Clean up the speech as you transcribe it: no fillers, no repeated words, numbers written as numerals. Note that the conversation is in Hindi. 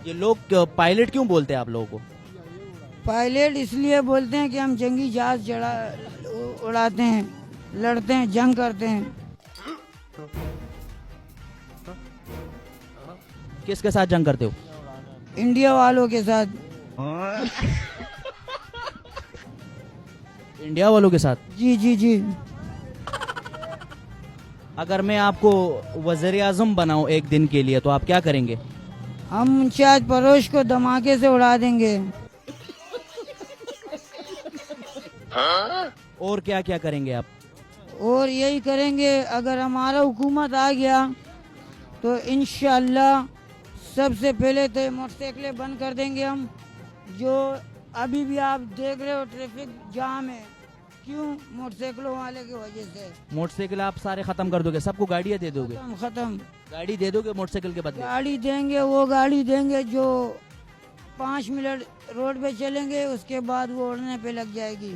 ये लोग पायलट क्यों बोलते हैं आप लोगों को? पायलट इसलिए बोलते हैं कि हम जंगी जहाज उड़ाते हैं, लड़ते हैं, जंग करते हैं। किसके साथ जंग करते हो? इंडिया वालों के साथ। इंडिया वालों के साथ। जी जी जी। अगर मैं आपको वज़ीर आज़म बनाऊं एक दिन के लिए तो आप क्या करेंगे? हम मुंशियात परोश को धमाके से उड़ा देंगे। और क्या क्या करेंगे आप? और यही करेंगे, अगर हमारा हुकूमत आ गया तो इंशाअल्लाह सबसे पहले तो मोटरसाइकिलें बंद कर देंगे हम। जो अभी भी आप देख रहे हो ट्रैफिक जाम है, क्यों? मोटरसाइकिलों वाले की वजह से। मोटरसाइकिल आप सारे खत्म कर दोगे, सबको गाड़ियाँ दे दोगे? खत्म। गाड़ी दे दोगे मोटरसाइकिल के बदले? गाड़ी देंगे, वो गाड़ी देंगे जो 5 मिनट रोड पे चलेंगे, उसके बाद वो उड़ने पे लग जाएगी।